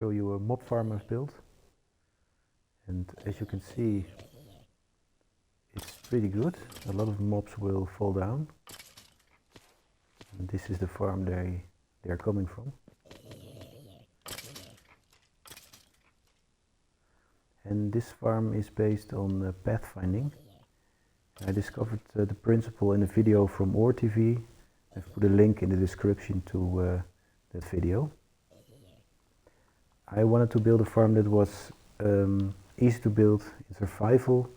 show you a mob farm I've built, and as you can see, it's pretty good. A lot of mobs will fall down, and this is the farm they are coming from. And this farm is based on pathfinding. I discovered the principle in a video from OrTV. I've put a link in the description to that video. I wanted to build a farm that was easy to build in survival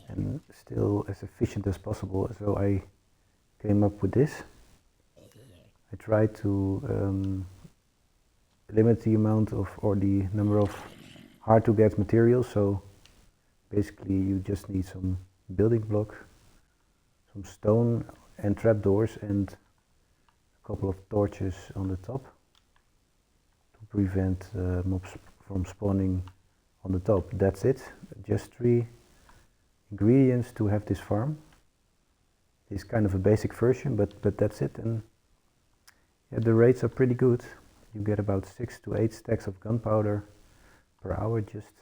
and still as efficient as possible, so I came up with this. I tried to limit the amount of, or the number of hard to get materials, so basically you just need some building block, some stone and trapdoors, and a couple of torches on the top to prevent mobs from spawning on the top. That's it. Just 3 ingredients to have this farm. It's kind of a basic version, but that's it. And yeah, the rates are pretty good. You get about 6 to 8 stacks of gunpowder per hour just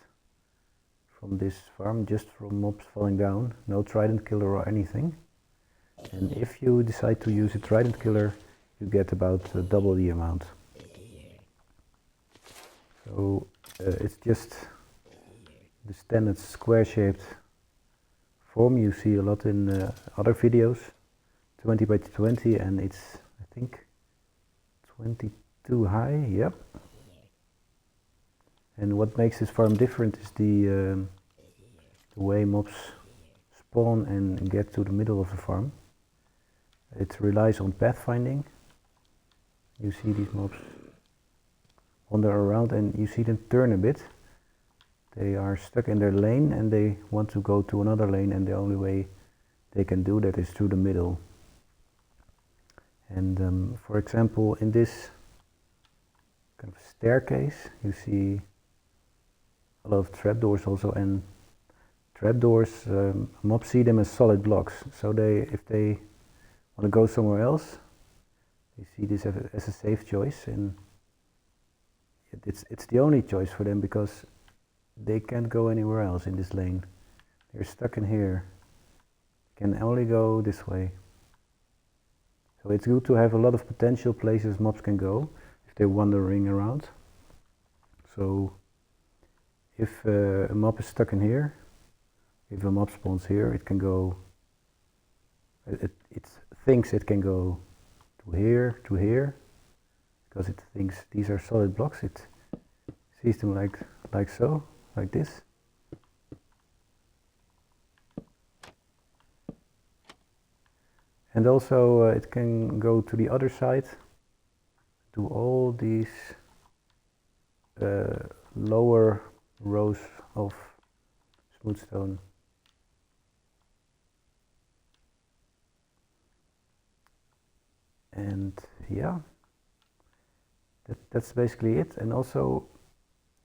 from this farm, just from mobs falling down. No trident killer or anything. And if you decide to use a trident killer, you get about double the amount. So it's just the standard square-shaped form you see a lot in other videos, 20 by 20, and it's, I think, 22 high. Yep. And what makes this farm different is the way mobs spawn and get to the middle of the farm. It relies on pathfinding. You see these mobs wander around and you see them turn a bit. They are stuck in their lane and they want to go to another lane, and the only way they can do that is through the middle. And for example, in this kind of staircase, you see a lot of trapdoors also, and trapdoors, mobs see them as solid blocks, so if they want to go somewhere else, they see this as a safe choice, and it's the only choice for them because they can't go anywhere else in this lane. They're stuck in here, can only go this way. So it's good to have a lot of potential places mobs can go if they're wandering around. So if a mob is stuck in here, if a mob spawns here, it can go, it thinks it can go to here, because it thinks these are solid blocks. It sees them like so, like this. And also it can go to the other side, to all these lower rows of smooth stone. And yeah, that's basically it. And also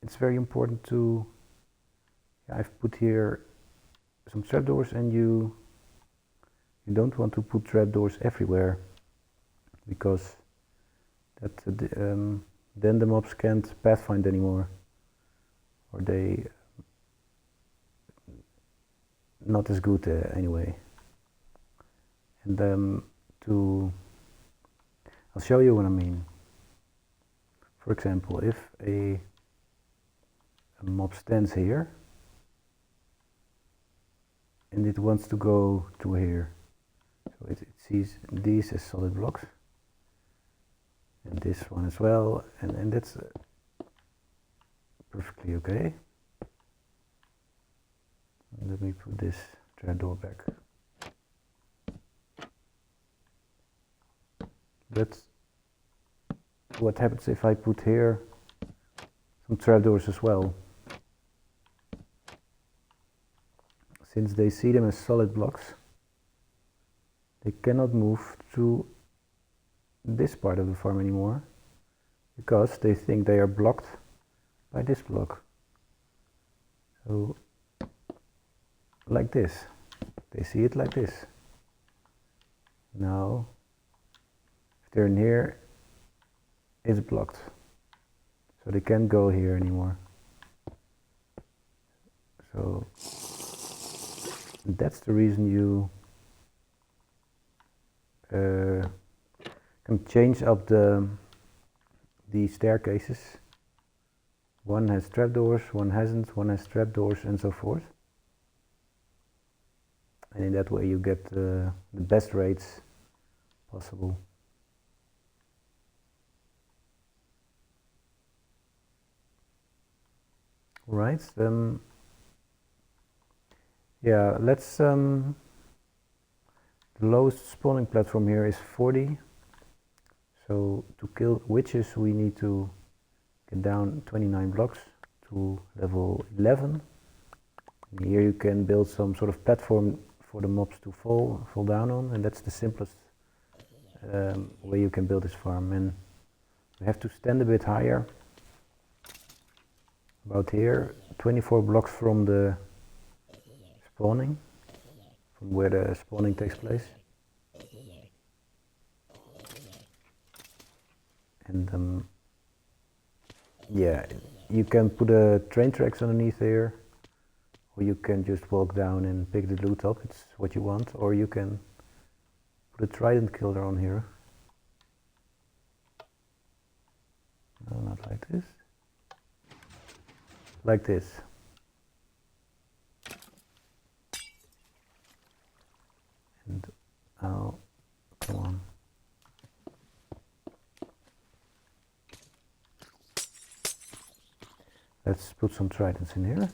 it's very important to, I've put here some trapdoors, and you don't want to put trapdoors everywhere, because then the mobs can't pathfind anymore, or they not as good anyway. And I'll show you what I mean. For example, if a mob stands here and it wants to go to here, so it sees these as solid blocks, and this one as well, and that's perfectly okay. Let me put this trapdoor back. But what happens if I put here some trapdoors as well? Since they see them as solid blocks, they cannot move to this part of the farm anymore, because they think they are blocked by this block. So like this, they see it like this. Now if they're in here, it's blocked. So they can't go here anymore. So that's the reason you can change up the staircases. One has trapdoors, one hasn't, one has trapdoors, and so forth. And in that way you get the best rates possible. Right, yeah, let's the lowest spawning platform here is 40. So to kill witches we need to get down 29 blocks to level 11. And here you can build some sort of platform for the mobs to fall down on, and that's the simplest way you can build this farm. And we have to stand a bit higher, about here, 24 blocks from the spawning, from where the spawning takes place. And yeah, you can put train tracks underneath here, or you can just walk down and pick the loot up, it's what you want, or you can put a trident killer on here. No, not like this. Like this. And oh, come on. Let's put some tridents in here.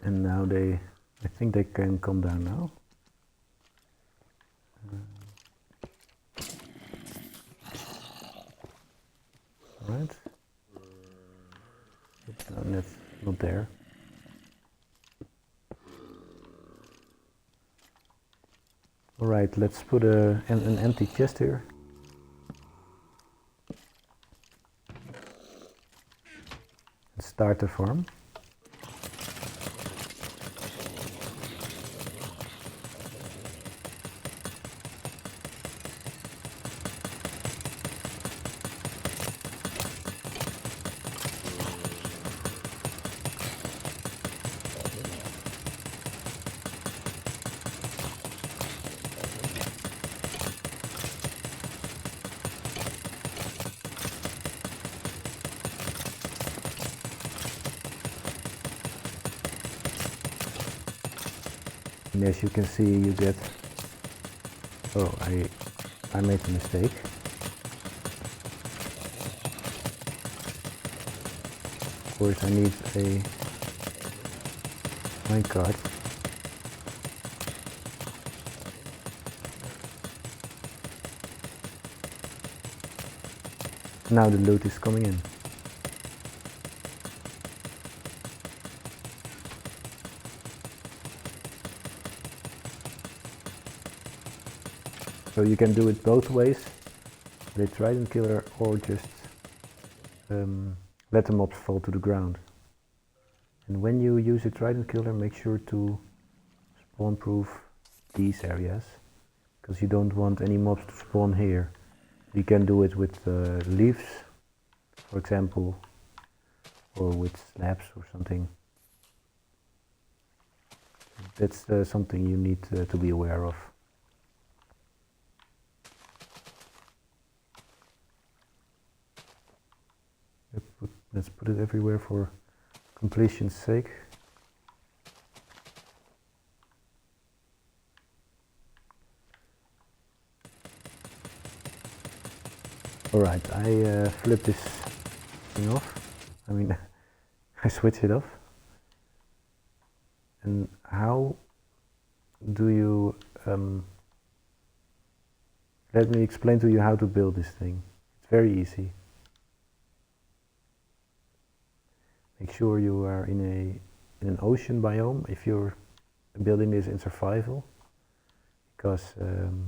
And now I think they can come down now. Right. No, that's not there. Alright, let's put an empty chest here. And start the farm. And as you can see, you get, oh, I made a mistake. Of course I need a minecart. Now the loot is coming in. So you can do it both ways, the trident killer, or just let the mobs fall to the ground. And when you use a trident killer, make sure to spawn proof these areas, because you don't want any mobs to spawn here. You can do it with leaves, for example, or with slabs or something. That's something you need to be aware of. Let's put it everywhere for completion's sake. Alright, I flip this thing off. I mean, I switch it off. And how do you... let me explain to you how to build this thing. It's very easy. Make sure you are in an ocean biome. If you're building this in survival, because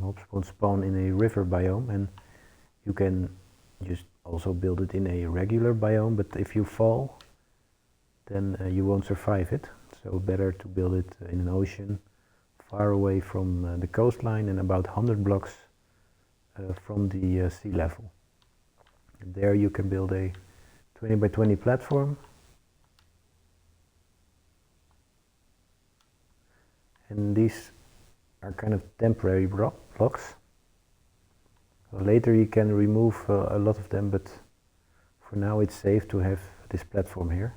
mobs won't spawn in a river biome, and you can just also build it in a regular biome, but if you fall, then you won't survive it. So better to build it in an ocean, far away from the coastline and about 100 blocks from the sea level. And there you can build a 20 by 20 platform. And these are kind of temporary blocks. So later you can remove a lot of them, but for now it's safe to have this platform here.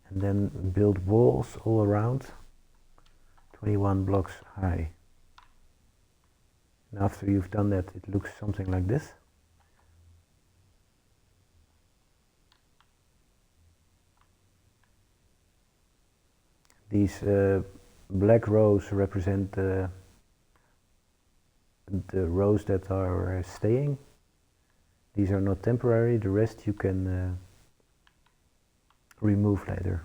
And then build walls all around, 21 blocks high. And after you've done that, it looks something like this. These black rows represent the rows that are staying. These are not temporary, the rest you can remove later.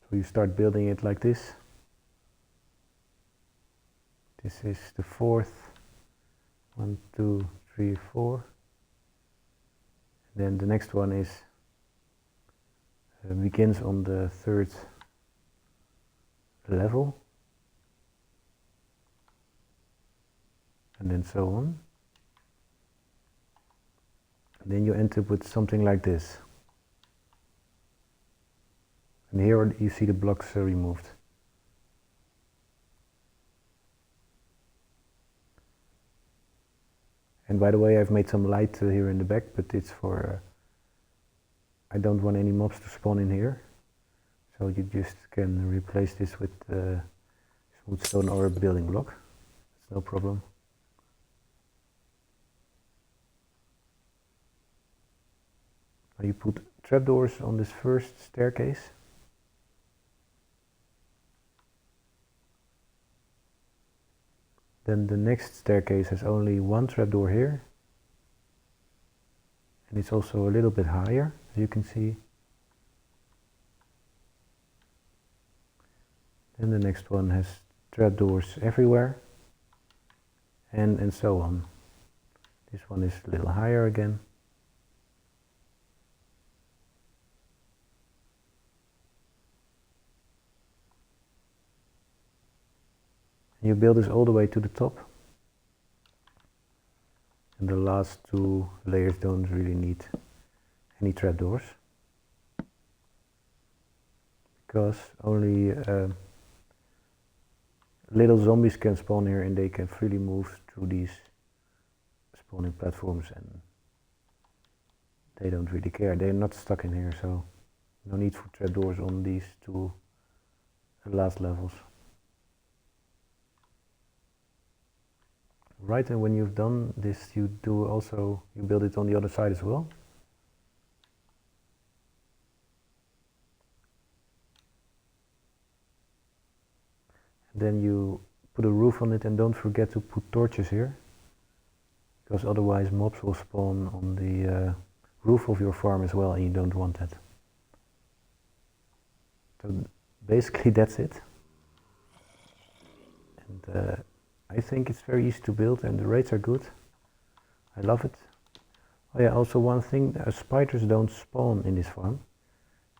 So you start building it like this. This is the fourth. 1, 2, 3, 4. Then the next one is begins on the third level, and then so on. And then you end up with something like this. And here you see the blocks removed. And by the way, I've made some light here in the back, but it's for I don't want any mobs to spawn in here. So you just can replace this with smooth stone or a building block. It's no problem. Now you put trapdoors on this first staircase. Then the next staircase has only one trapdoor here. And it's also a little bit higher, as you can see. Then the next one has trapdoors everywhere. And so on. This one is a little higher again. You build this all the way to the top, and the last two layers don't really need any trapdoors, because only little zombies can spawn here, and they can freely move through these spawning platforms, and they don't really care. They're not stuck in here, so no need for trapdoors on these two last levels. Right, and when you've done this, you build it on the other side as well. And then you put a roof on it, and don't forget to put torches here, because otherwise mobs will spawn on the roof of your farm as well, and you don't want that. So basically that's it. And I think it's very easy to build, and the rates are good. I love it. Oh yeah, also one thing, spiders don't spawn in this farm.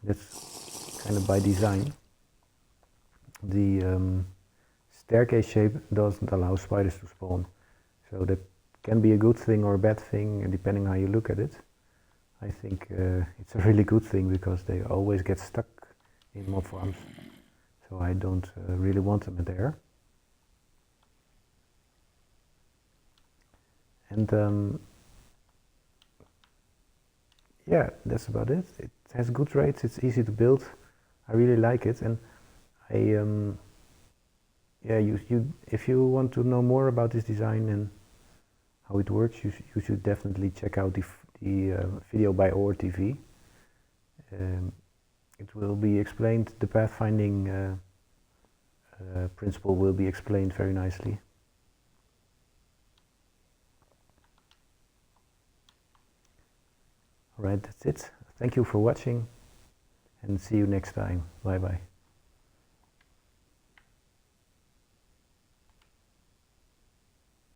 That's kind of by design. The staircase shape doesn't allow spiders to spawn. So that can be a good thing or a bad thing, depending how you look at it. I think it's a really good thing, because they always get stuck in mob farms. So I don't really want them there. And yeah, that's about it. It has good rates, it's easy to build. I really like it, and if you want to know more about this design and how it works, you should definitely check out the video by ORTV. It will be explained, the pathfinding principle will be explained very nicely. Alright, that's it. Thank you for watching and see you next time. Bye bye.